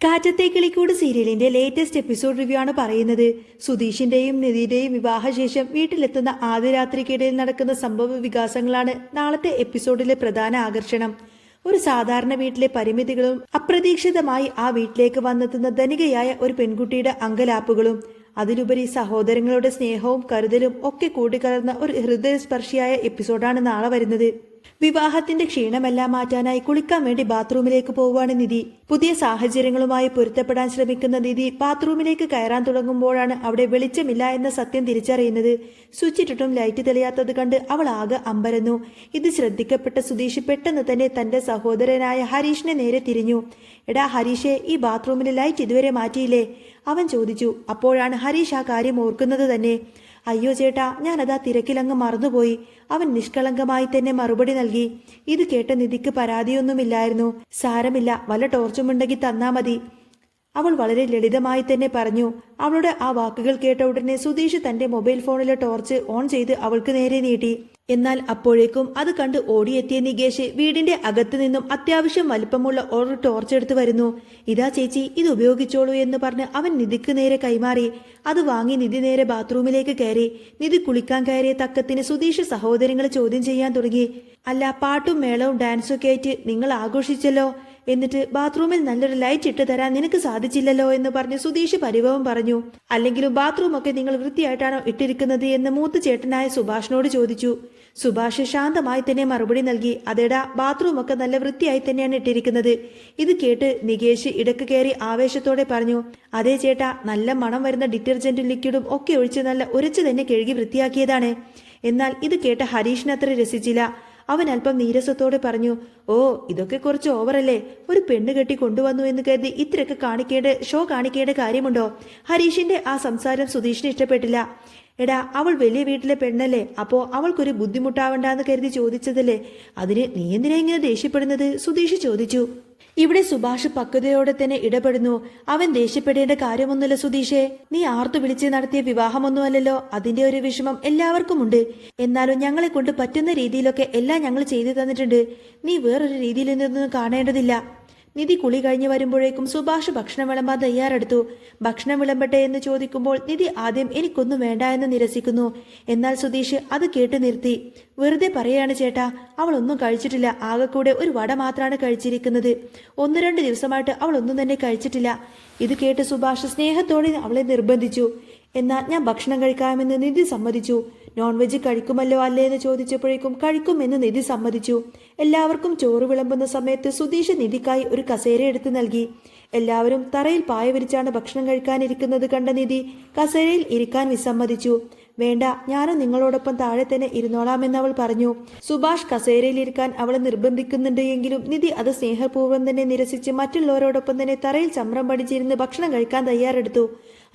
കാറ്റത്തെ കിളിക്കൂട് സീരിയലിന്റെ latest episode review ആണ് പറയുന്നത്. സുധീഷിന്റെയും നിധിയുടെയും വിവാഹശേഷം വീട്ടിലെത്തുന്ന ആദ്യ രാത്രിക്കിടയിൽ നടക്കുന്ന സംഭവ വികാസങ്ങളാണ് നാളത്തെ എപ്പിസോഡിലെ പ്രധാന ആകർഷണം. ഒരു സാധാരണ വീട്ടിലെ പരിമിതികളും അപ്രതീക്ഷിതമായി ആ വീട്ടിലേക്ക് വന്നെത്തുന്ന ധനികയായ ഒരു പെൺകുട്ടിയുടെ അങ്കലാപ്പുകളും അതിലുപരി സഹോദരങ്ങളുടെ സ്നേഹവും കരുതലും ഒക്കെ കൂടിക്കലർന്ന ഒരു ഹൃദയസ്പർശിയായ എപ്പിസോഡാണ് നാളെ വരുന്നത്. വിവാഹത്തിന്റെ ക്ഷീണമെല്ലാം മാറ്റാനായി കുളിക്കാൻ വേണ്ടി ബാത്റൂമിലേക്ക് പോവുകയാണ് നിധി. പുതിയ സാഹചര്യങ്ങളുമായി പൊരുത്തപ്പെടാൻ ശ്രമിക്കുന്ന നിധി ബാത്റൂമിലേക്ക് കയറാൻ തുടങ്ങുമ്പോഴാണ് അവിടെ വെളിച്ചമില്ല എന്ന സത്യം തിരിച്ചറിയുന്നത്. സ്വിച്ചിട്ടിട്ടും ലൈറ്റ് തെളിയാത്തത് കണ്ട് അവൾ ആകെ അമ്പരന്നു. ഇത് ശ്രദ്ധിക്കപ്പെട്ട സുധീഷ് പെട്ടെന്ന് തന്നെ തന്റെ സഹോദരനായ ഹരീഷിനെ നേരെ തിരിഞ്ഞു. എടാ ഹരീഷെ, ഈ ബാത്റൂമിലെ ലൈറ്റ് ഇതുവരെ മാറ്റിയില്ലേ? അവൻ ചോദിച്ചു. അപ്പോഴാണ് ഹരീഷ് ആ കാര്യം ഓർക്കുന്നത് തന്നെ. അയ്യോ ചേട്ടാ, ഞാനതാ തിരക്കിലങ്ങ് മറന്നുപോയി. അവൻ നിഷ്കളങ്കമായി തന്നെ മറുപടി നൽകി. ഇത് കേട്ട നിധിക്ക് പരാതിയൊന്നുമില്ലായിരുന്നു. സാരമില്ല, വല്ല ടോർച്ചുമുണ്ടെങ്കിൽ തന്നാ മതി, അവൾ വളരെ ലളിതമായി തന്നെ പറഞ്ഞു. അവളുടെ ആ വാക്കുകൾ കേട്ട ഉടനെ സുധീഷ് തന്റെ മൊബൈൽ ഫോണിലെ ടോർച്ച് ഓൺ ചെയ്ത് അവൾക്ക് നേരെ നീട്ടി. എന്നാൽ അപ്പോഴേക്കും അത് കണ്ട് ഓടിയെത്തിയ നികേഷ് വീടിന്റെ അകത്തു നിന്നും അത്യാവശ്യം വലിപ്പമുള്ള ഒരു ടോർച്ച് എടുത്തു വരുന്നു. ഇതാ ചേച്ചി, ഇത് ഉപയോഗിച്ചോളൂ എന്ന് പറഞ്ഞ് അവൻ നിധിക്ക് നേരെ കൈമാറി. അത് വാങ്ങി നിധി നേരെ ബാത്റൂമിലേക്ക് കയറി. നിധി കുളിക്കാൻ കയറിയ തക്കത്തിന് സുധീഷ് സഹോദരങ്ങളെ ചോദ്യം ചെയ്യാൻ തുടങ്ങി. അല്ല, പാട്ടും മേളവും ഡാൻസും ഒക്കെ ആയിട്ട് നിങ്ങൾ ആഘോഷിച്ചല്ലോ, എന്നിട്ട് ബാത്റൂമിൽ നല്ലൊരു ലൈറ്റ് ഇട്ട് തരാൻ നിനക്ക് സാധിച്ചില്ലല്ലോ എന്ന് പറഞ്ഞ് സുധീഷ് പരിഭവം പറഞ്ഞു. അല്ലെങ്കിലും ബാത്റൂം ഒക്കെ നിങ്ങൾ വൃത്തിയായിട്ടാണോ ഇട്ടിരിക്കുന്നത് എന്ന് മൂത്ത ചേട്ടനായ സുഭാഷിനോട് ചോദിച്ചു. സുഭാഷ് ശാന്തമായി തന്നെ മറുപടി നൽകി. അതേടാ, ബാത്റൂം ഒക്കെ നല്ല വൃത്തിയായി തന്നെയാണ് ഇട്ടിരിക്കുന്നത്. ഇത് കേട്ട് നികേഷ് ഇടക്ക് കയറി ആവേശത്തോടെ പറഞ്ഞു. അതേ ചേട്ടാ, നല്ല മണം വരുന്ന ഡിറ്റർജന്റും ലിക്വിഡും ഒക്കെ ഒഴിച്ച് നല്ല ഉരച്ചു തന്നെ കഴുകി വൃത്തിയാക്കിയതാണ്. എന്നാൽ ഇത് കേട്ട ഹരീഷിന് അത്ര രസിച്ചില്ല. അവൻ അല്പം നീരസത്തോടെ പറഞ്ഞു. ഓ, ഇതൊക്കെ കുറച്ച് ഓവറല്ലേ? ഒരു പെണ്ണ് കെട്ടി കൊണ്ടുവന്നു എന്ന് കരുതി ഇത്രയൊക്കെ ഷോ കാണിക്കേണ്ട കാര്യമുണ്ടോ? ഹരീഷിന്റെ ആ സംസാരം സുധീഷിന് ഇഷ്ടപ്പെട്ടില്ല. എടാ, അവൾ വലിയ വീട്ടിലെ പെണ്ണല്ലേ, അപ്പോ അവൾക്കൊരു ബുദ്ധിമുട്ടാവണ്ടെന്ന് കരുതി ചോദിച്ചതല്ലേ, അതിന് നീ എന്തിനാ ഇങ്ങനെ ദേഷ്യപ്പെടുന്നത്? സുധീഷ് ചോദിച്ചു. ഇവിടെ സുഭാഷ് പക്വതയോടെ തന്നെ ഇടപെടുന്നു. അവൻ ദേഷ്യപ്പെടേണ്ട കാര്യമൊന്നുമില്ല സുധീഷേ, നീ ആർത്തു വിളിച്ച് നടത്തിയ വിവാഹമൊന്നുമല്ലല്ലോ. അതിന്റെ ഒരു വിഷമം എല്ലാവർക്കും ഉണ്ട്. എന്നാലും ഞങ്ങളെ കൊണ്ട് പറ്റുന്ന രീതിയിലൊക്കെ എല്ലാം ഞങ്ങൾ ചെയ്തു തന്നിട്ടുണ്ട്. നീ വേറൊരു രീതിയിൽ നിന്നൊന്നും കാണേണ്ടതില്ല. നിധി കുളി കഴിഞ്ഞ് വരുമ്പോഴേക്കും സുഭാഷ് ഭക്ഷണം വിളമ്പാൻ തയ്യാറെടുത്തു. ഭക്ഷണം വിളമ്പട്ടെ എന്ന് ചോദിക്കുമ്പോൾ നിധി ആദ്യം എനിക്കൊന്നും വേണ്ട എന്ന് നിരസിക്കുന്നു. എന്നാൽ സുധീഷ് അത് കേട്ട് നിർത്തി. വെറുതെ പറയാണ് ചേട്ടാ, അവൾ ഒന്നും കഴിച്ചിട്ടില്ല. ആകെക്കൂടെ ഒരു വട മാത്രമാണ് കഴിച്ചിരിക്കുന്നത്. 1-2 ദിവസമായിട്ട് അവൾ ഒന്നും തന്നെ കഴിച്ചിട്ടില്ല. ഇത് കേട്ട് സുഭാഷ് സ്നേഹത്തോടെ അവളെ നിർബന്ധിച്ചു. എന്നാൽ ഞാൻ ഭക്ഷണം കഴിക്കാമെന്ന് നിധി സമ്മതിച്ചു. നോൺ വെജ് കഴിക്കുമല്ലോ അല്ലേ എന്ന് ചോദിച്ചപ്പോഴേക്കും കഴിക്കുമെന്ന് നിധി സമ്മതിച്ചു. എല്ലാവർക്കും ചോറ് വിളമ്പുന്ന സമയത്ത് സുധീഷ് നിധിക്കായി ഒരു കസേര എടുത്തു നൽകി. എല്ലാവരും തറയിൽ പായ വിരിച്ചാണ് ഭക്ഷണം കഴിക്കാനിരിക്കുന്നത് കണ്ട നിധി കസേരയിൽ ഇരിക്കാൻ വിസമ്മതിച്ചു. വേണ്ട, ഞാനും നിങ്ങളോടൊപ്പം താഴെ തന്നെ ഇരുന്നോളാമെന്ന് അവൾ പറഞ്ഞു. സുഭാഷ് കസേരയിൽ ഇരിക്കാൻ അവളെ നിർബന്ധിക്കുന്നുണ്ട് എങ്കിലും നിധി അത് സ്നേഹപൂർവ്വം തന്നെ നിരസിച്ച് മറ്റുള്ളവരോടൊപ്പം തന്നെ തറയിൽ ചമ്രം പഠിച്ചിരുന്ന് ഭക്ഷണം കഴിക്കാൻ തയ്യാറെടുത്തു.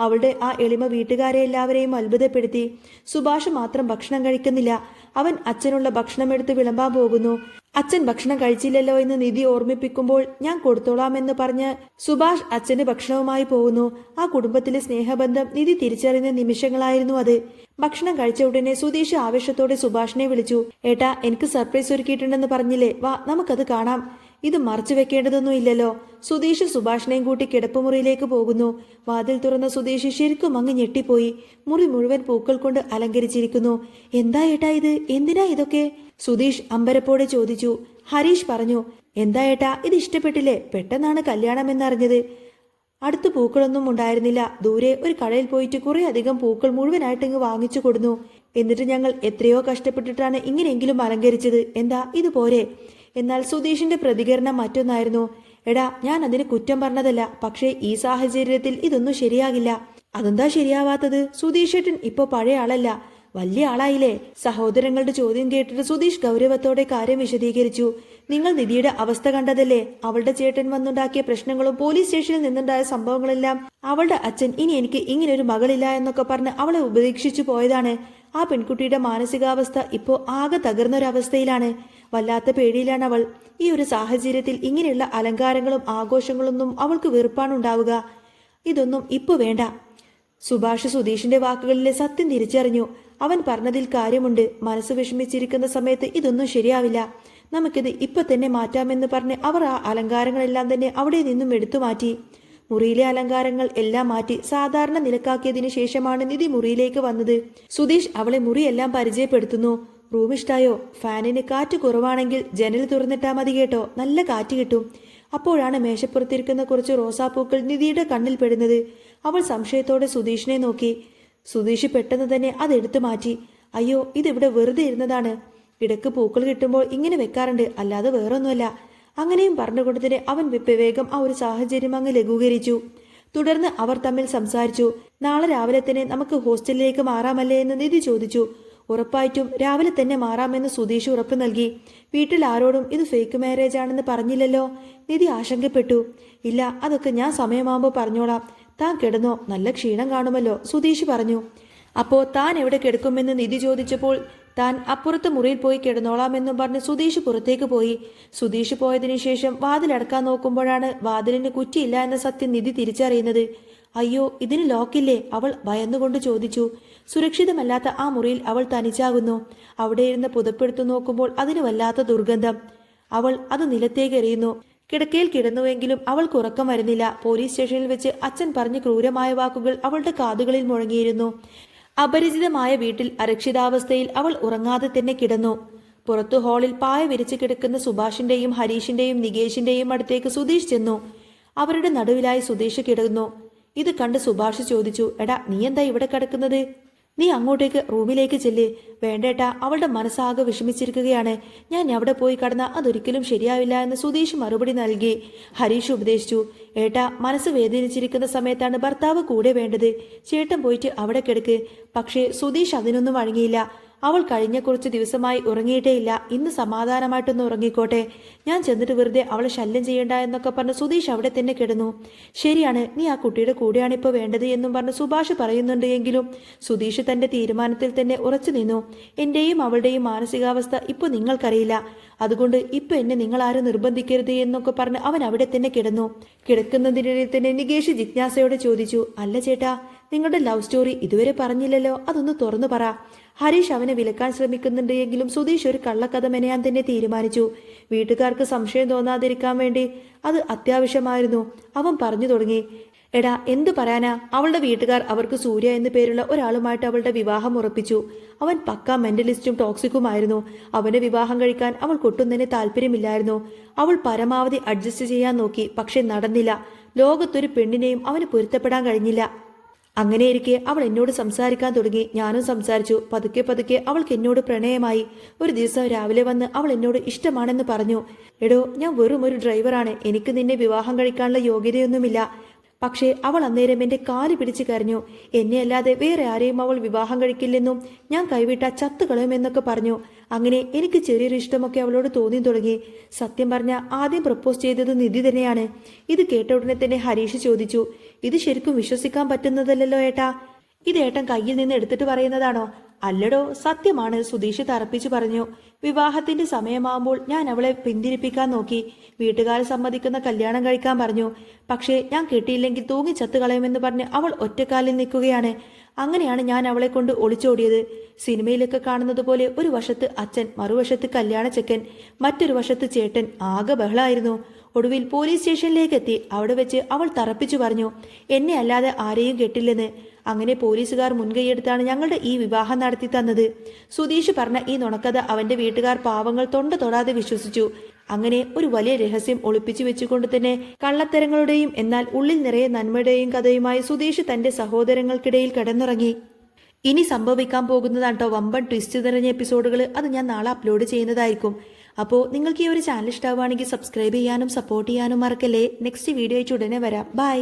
അവളുടെ ആ എളിമ വീട്ടുകാരെ എല്ലാവരെയും അത്ഭുതപ്പെടുത്തി. സുഭാഷ് മാത്രം ഭക്ഷണം കഴിക്കുന്നില്ല. അവൻ അച്ഛനുള്ള ഭക്ഷണം എടുത്ത് വിളമ്പാൻ പോകുന്നു. അച്ഛൻ ഭക്ഷണം കഴിച്ചില്ലല്ലോ എന്ന് നിധി ഓർമ്മിപ്പിക്കുമ്പോൾ ഞാൻ കൊടുത്തോളാമെന്ന് പറഞ്ഞ് സുഭാഷ് അച്ഛന് ഭക്ഷണവുമായി പോകുന്നു. ആ കുടുംബത്തിലെ സ്നേഹബന്ധം നിധി തിരിച്ചറിയുന്ന നിമിഷങ്ങളായിരുന്നു അത്. ഭക്ഷണം കഴിച്ച ഉടനെ സുധീഷ് ആവേശത്തോടെ സുഭാഷിനെ വിളിച്ചു. ഏട്ടാ, എനിക്ക് സർപ്രൈസ് ഒരുക്കിയിട്ടുണ്ടെന്ന് പറഞ്ഞില്ലേ, വാ നമുക്കത് കാണാം. ഇത് മറച്ചു വെക്കേണ്ടതൊന്നും ഇല്ലല്ലോ. സുധീഷ് സുഭാഷിനെയും കൂട്ടി കിടപ്പുമുറിയിലേക്ക് പോകുന്നു. വാതിൽ തുറന്ന സുധീഷ് ശരിക്കും അങ്ങ് ഞെട്ടിപ്പോയി. മുറി മുഴുവൻ പൂക്കൾ കൊണ്ട് അലങ്കരിച്ചിരിക്കുന്നു. എന്താ ഏട്ടാ ഇത്? എന്തിനാ ഇതൊക്കെ? സുധീഷ് അമ്പരപ്പോടെ ചോദിച്ചു. ഹരീഷ് പറഞ്ഞു. എന്താ ഏട്ടാ, ഇത് ഇഷ്ടപ്പെട്ടില്ലേ? പെട്ടെന്നാണ് കല്യാണം എന്നറിഞ്ഞത്. അടുത്ത് പൂക്കളൊന്നും ഉണ്ടായിരുന്നില്ല. ദൂരെ ഒരു കടയിൽ പോയിട്ട് കുറെ അധികം പൂക്കൾ മുഴുവനായിട്ട് ഇങ്ങ് വാങ്ങിച്ചു കൊടുന്നു. എന്നിട്ട് ഞങ്ങൾ എത്രയോ കഷ്ടപ്പെട്ടിട്ടാണ് ഇങ്ങനെയെങ്കിലും അലങ്കരിച്ചത്. എന്താ ഇത് പോരെ? എന്നാൽ സുധീഷിന്റെ പ്രതികരണം മറ്റൊന്നായിരുന്നു. എടാ, ഞാൻ അതിന് കുറ്റം പറഞ്ഞതല്ല, പക്ഷേ ഈ സാഹചര്യത്തിൽ ഇതൊന്നും ശരിയാകില്ല. അതെന്താ ശരിയാവാത്തത്? സുധീഷേട്ടൻ ഇപ്പൊ പഴയ ആളല്ല, വലിയ ആളായില്ലേ? സഹോദരങ്ങളുടെ ചോദ്യം കേട്ടിട്ട് സുധീഷ് ഗൗരവത്തോടെ കാര്യം വിശദീകരിച്ചു. നിങ്ങൾ നിധിയുടെ അവസ്ഥ കണ്ടതല്ലേ? അവളുടെ ചേട്ടൻ വന്നുണ്ടാക്കിയ പ്രശ്നങ്ങളും പോലീസ് സ്റ്റേഷനിൽ നിന്നുണ്ടായ സംഭവങ്ങളെല്ലാം അവളുടെ അച്ഛൻ ഇനി എനിക്ക് ഇങ്ങനൊരു മകളില്ല എന്നൊക്കെ പറഞ്ഞ് അവളെ ഉപേക്ഷിച്ചു പോയതാണ്. ആ പെൺകുട്ടിയുടെ മാനസികാവസ്ഥ ഇപ്പോ ആകെ തകർന്നൊരവസ്ഥയിലാണ്. വല്ലാത്ത പേടിയിലാണ് അവൾ. ഈ ഒരു സാഹചര്യത്തിൽ ഇങ്ങനെയുള്ള അലങ്കാരങ്ങളും ആഘോഷങ്ങളൊന്നും അവൾക്ക് വെറുപ്പാണുണ്ടാവുക. ഇതൊന്നും ഇപ്പൊ വേണ്ട. സുഭാഷ് സുധീഷിന്റെ വാക്കുകളിലെ സത്യം തിരിച്ചറിഞ്ഞു. അവൻ പറഞ്ഞതിൽ കാര്യമുണ്ട്. മനസ്സ് വിഷമിച്ചിരിക്കുന്ന സമയത്ത് ഇതൊന്നും ശരിയാവില്ല. നമുക്കിത് ഇപ്പൊ തന്നെ മാറ്റാമെന്ന് പറഞ്ഞ് അവർ ആ അലങ്കാരങ്ങളെല്ലാം തന്നെ അവിടെ നിന്നും എടുത്തു മാറ്റി. മുറിയിലെ അലങ്കാരങ്ങൾ എല്ലാം മാറ്റി സാധാരണ നിലക്കാക്കിയതിനു ശേഷമാണ് നിധി മുറിയിലേക്ക് വന്നത്. സുധീഷ് അവളെ മുറിയെല്ലാം പരിചയപ്പെടുത്തുന്നു. റൂം ഇഷ്ടായോ? ഫാനിന് കാറ്റ് കുറവാണെങ്കിൽ ജനൽ തുറന്നിട്ടാ മതി കേട്ടോ, നല്ല കാറ്റ് കിട്ടും. അപ്പോഴാണ് മേശപ്പുറത്തിരിക്കുന്ന കുറച്ച് റോസാപ്പൂക്കൾ നിധിയുടെ കണ്ണിൽ പെടുന്നത്. അവൾ സംശയത്തോടെ സുധീഷിനെ നോക്കി. സുധീഷ് പെട്ടെന്ന് തന്നെ അതെടുത്തു മാറ്റി. അയ്യോ, ഇതിവിടെ വെറുതെ ഇരുന്നതാണ്. ഇടക്ക് പൂക്കൾ കിട്ടുമ്പോൾ ഇങ്ങനെ വെക്കാറുണ്ട്, അല്ലാതെ വേറൊന്നുമല്ല. അങ്ങനെയും പറഞ്ഞുകൊണ്ട് തന്നെ അവൻ വേഗം ആ ഒരു സാഹചര്യം അങ്ങ് ലഘൂകരിച്ചു. തുടർന്ന് അവർ തമ്മിൽ സംസാരിച്ചു. നാളെ രാവിലെ തന്നെ നമുക്ക് ഹോസ്റ്റലിലേക്ക് മാറാമല്ലേ എന്ന് നിധി ചോദിച്ചു. ഉറപ്പായിട്ടും രാവിലെ തന്നെ മാറാമെന്ന് സുധീഷ് ഉറപ്പ് നൽകി. വീട്ടിൽ ആരോടും ഇത് ഫേക്ക് മാരേജ് ആണെന്ന് പറഞ്ഞില്ലല്ലോ? നിധി ആശങ്കപ്പെട്ടു. ഇല്ല, അതൊക്കെ ഞാൻ സമയമാകുമ്പോൾ പറഞ്ഞോളാം. താൻ കിടന്നോ, നല്ല ക്ഷീണം കാണുമല്ലോ, സുധീഷ് പറഞ്ഞു. അപ്പോൾ താൻ എവിടെ കിടക്കുമെന്ന് നിധി ചോദിച്ചപ്പോൾ താൻ അപ്പുറത്ത് മുറിയിൽ പോയി കിടന്നോളാമെന്നും പറഞ്ഞ് സുധീഷ് പുറത്തേക്ക് പോയി. സുധീഷ് പോയതിനു ശേഷം വാതിലടക്കാൻ നോക്കുമ്പോഴാണ് വാതിലിന് കുറ്റിയില്ല എന്ന സത്യം നിധി തിരിച്ചറിയുന്നത്. അയ്യോ, ഇതിന് ലോക്കില്ലേ? അവൾ ഭയന്നുകൊണ്ട് ചോദിച്ചു. സുരക്ഷിതമല്ലാത്ത ആ മുറിയിൽ അവൾ തനിച്ചാകുന്നു. അവിടെ ഇരുന്ന് പുതപ്പെടുത്തു നോക്കുമ്പോൾ അതിന് വല്ലാത്ത ദുർഗന്ധം. അവൾ അത് നിലത്തേക്ക് എറിയുന്നു. കിടക്കയിൽ കിടന്നുവെങ്കിലും അവൾക്ക് ഉറക്കം വരുന്നില്ല. പോലീസ് സ്റ്റേഷനിൽ വെച്ച് അച്ഛൻ പറഞ്ഞ ക്രൂരമായ വാക്കുകൾ അവളുടെ കാതുകളിൽ മുഴങ്ങിയിരുന്നു. അപരിചിതമായ വീട്ടിൽ അരക്ഷിതാവസ്ഥയിൽ അവൾ ഉറങ്ങാതെ തന്നെ കിടന്നു. പുറത്തു ഹാളിൽ പായ വിരിച്ചു കിടക്കുന്ന സുഭാഷിന്റെയും ഹരീഷിന്റെയും നികേഷിന്റെയും അടുത്തേക്ക് സുധീഷ് ചെന്നു. അവരുടെ നടുവിലായി സുധീഷ് കിടന്നു. ഇത് കണ്ട് സുഭാഷ് ചോദിച്ചു, എടാ, നീ എന്താ ഇവിടെ കിടക്കുന്നത്? നീ അങ്ങോട്ടേക്ക് റൂമിലേക്ക് ചെല്ല്. വേണ്ടേട്ടാ, അവളുടെ മനസ്സാകെ വിഷമിച്ചിരിക്കുകയാണ്. ഞാൻ അവിടെ പോയി കടന്നാൽ അതൊരിക്കലും ശരിയാവില്ല എന്ന് സുധീഷ് മറുപടി നൽകി. ഹരീഷ് ഉപദേശിച്ചു, ഏട്ടാ, മനസ്സ് വേദനിച്ചിരിക്കുന്ന സമയത്താണ് ഭർത്താവ് കൂടെ വേണ്ടത്. ചേട്ടൻ പോയിട്ട് അവിടെ കിടക്ക്. പക്ഷേ സുധീഷ് അതിനൊന്നും വഴങ്ങിയില്ല. അവൾ കഴിഞ്ഞ കുറച്ച് ദിവസമായി ഉറങ്ങിയിട്ടേയില്ല. ഇന്ന് സമാധാനമായിട്ടൊന്ന് ഉറങ്ങിക്കോട്ടെ, ഞാൻ ചെന്നിട്ട് വെറുതെ അവളെ ശല്യം ചെയ്യണ്ട എന്നൊക്കെ പറഞ്ഞ് സുധീഷ് അവിടെ തന്നെ കിടന്നു. ശരിയാണ്, നീ ആ കുട്ടിയുടെ കൂടെയാണിപ്പോൾ വേണ്ടത് എന്നും പറഞ്ഞ് സുഭാഷ് പറയുന്നുണ്ട്. എങ്കിലും സുധീഷ് തന്റെ തീരുമാനത്തിൽ തന്നെ ഉറച്ചു നിന്നു. എന്റെയും അവളുടെയും മാനസികാവസ്ഥ ഇപ്പോൾ നിങ്ങൾക്കറിയില്ല. അതുകൊണ്ട് ഇപ്പൊ എന്നെ നിങ്ങൾ ആരും നിർബന്ധിക്കരുത് എന്നൊക്കെ പറഞ്ഞ് അവൻ അവിടെ തന്നെ കിടന്നു. കിടക്കുന്നതിനിടയിൽ തന്നെ നികേഷ് ജിജ്ഞാസയോടെ ചോദിച്ചു, അല്ല ചേട്ടാ, നിങ്ങളുടെ ലവ് സ്റ്റോറി ഇതുവരെ പറഞ്ഞില്ലല്ലോ, അതൊന്ന് തുറന്നു പറ. ഹരീഷ് അവനെ വിലക്കാൻ ശ്രമിക്കുന്നുണ്ട്. എങ്കിലും സുധീഷ് ഒരു കള്ളക്കഥ മെനയാൻ തന്നെ തീരുമാനിച്ചു. വീട്ടുകാർക്ക് സംശയം തോന്നാതിരിക്കാൻ വേണ്ടി അത് അത്യാവശ്യമായിരുന്നു. അവൻ പറഞ്ഞു തുടങ്ങി, എടാ, എന്തു പറയാനാ? അവളുടെ വീട്ടുകാർ അവർക്ക് സൂര്യ എന്നു പേരുള്ള ഒരാളുമായിട്ട് അവളുടെ വിവാഹം ഉറപ്പിച്ചു. അവൻ പക്ക മെന്റലിസ്റ്റും ടോക്സിക്കുമായിരുന്നു. അവന്റെ വിവാഹം കഴിക്കാൻ അവൾക്കൊട്ടും തന്നെ താല്പര്യമില്ലായിരുന്നു. അവൾ പരമാവധി അഡ്ജസ്റ്റ് ചെയ്യാൻ നോക്കി, പക്ഷെ നടന്നില്ല. ലോകത്തൊരു പെണ്ണിനെയും അവന് പൊരുത്തപ്പെടാൻ കഴിഞ്ഞില്ല. അങ്ങനെയിരിക്കെ അവൾ എന്നോട് സംസാരിക്കാൻ തുടങ്ങി. ഞാനും സംസാരിച്ചു. പതുക്കെ പതുക്കെ അവൾക്ക് എന്നോട് പ്രണയമായി. ഒരു ദിവസം രാവിലെ വന്ന് അവൾ എന്നോട് ഇഷ്ടമാണെന്ന് പറഞ്ഞു. എടോ, ഞാൻ വെറും ഒരു ഡ്രൈവറാണ്. എനിക്ക് നിന്നെ വിവാഹം കഴിക്കാനുള്ള യോഗ്യതയൊന്നുമില്ല. പക്ഷേ അവൾ അന്നേരം എന്റെ കാല് പിടിച്ച് കരഞ്ഞു. എന്നെ അല്ലാതെ വേറെ ആരെയും അവൾ വിവാഹം കഴിക്കില്ലെന്നും ഞാൻ കൈവിട്ട ചത്തുകളയുമെന്നൊക്കെ പറഞ്ഞു. അങ്ങനെ എനിക്ക് ചെറിയൊരു ഇഷ്ടമൊക്കെ അവളോട് തോന്നി തുടങ്ങി. സത്യം പറഞ്ഞ ആദ്യം പ്രപ്പോസ് ചെയ്തത് നിധി തന്നെയാണ്. ഇത് കേട്ട ഉടനെ തന്നെ ഹരീഷ് ചോദിച്ചു, ഇത് ശരിക്കും വിശ്വസിക്കാൻ പറ്റുന്നതല്ലോ ഏട്ടാ? ഇത് ഏട്ടൻ കയ്യിൽ നിന്ന് എടുത്തിട്ട് പറയുന്നതാണോ? അല്ലടോ, സത്യമാണ്, സുധീഷ് തറപ്പിച്ചു പറഞ്ഞു. വിവാഹത്തിന്റെ സമയമാകുമ്പോൾ ഞാൻ അവളെ പിന്തിരിപ്പിക്കാൻ നോക്കി. വീട്ടുകാർ സമ്മതിക്കുന്ന കല്യാണം കഴിക്കാൻ പറഞ്ഞു. പക്ഷേ ഞാൻ കെട്ടിയില്ലെങ്കിൽ തൂങ്ങി ചത്തുകളയുമെന്ന് പറഞ്ഞ് അവൾ ഒറ്റക്കാലിൽ നിൽക്കുകയാണ്. അങ്ങനെയാണ് ഞാൻ അവളെ കൊണ്ട് ഒളിച്ചോടിയത്. സിനിമയിലൊക്കെ കാണുന്നത് പോലെ ഒരു വശത്ത് അച്ഛൻ, മറുവശത്ത് കല്യാണ ചെക്കൻ, മറ്റൊരു വശത്ത് ചേട്ടൻ. ആകെ ബഹളായിരുന്നു. ഒടുവിൽ പോലീസ് സ്റ്റേഷനിലേക്ക് എത്തി. അവിടെ വെച്ച് അവൾ തറപ്പിച്ചു പറഞ്ഞു, എന്നെ അല്ലാതെ ആരെയും കെട്ടില്ലെന്ന്. അങ്ങനെ പോലീസുകാർ മുൻകൈയെടുത്താണ് ഞങ്ങളുടെ ഈ വിവാഹം നടത്തി തന്നത്. സുധീഷ് പറഞ്ഞ ഈ നുണക്കഥ അവന്റെ വീട്ടുകാർ പാവങ്ങൾ തൊണ്ട തൊടാതെ വിശ്വസിച്ചു. അങ്ങനെ ഒരു വലിയ രഹസ്യം ഒളിപ്പിച്ചു വെച്ചുകൊണ്ട് തന്നെ കള്ളത്തരങ്ങളുടെയും എന്നാൽ ഉള്ളിൽ നിറയെ നന്മയുടെയും കഥയുമായി സുധീഷ് തന്റെ സഹോദരങ്ങൾക്കിടയിൽ കിടന്നുറങ്ങി. ഇനി സംഭവിക്കാൻ പോകുന്നതാട്ടോ വമ്പൻ ട്വിസ്റ്റ് നിറഞ്ഞ എപ്പിസോഡുകൾ. അത് ഞാൻ നാളെ അപ്ലോഡ് ചെയ്യുന്നതായിരിക്കും. അപ്പോൾ നിങ്ങൾക്ക് ഈ ഒരു ചാനൽ ഇഷ്ടമാവുകയാണെങ്കിൽ സബ്സ്ക്രൈബ് ചെയ്യാനും സപ്പോർട്ട് ചെയ്യാനും മറക്കല്ലേ. നെക്സ്റ്റ് വീഡിയോ ആയിട്ട് ഉടനെ വരാം. ബൈ.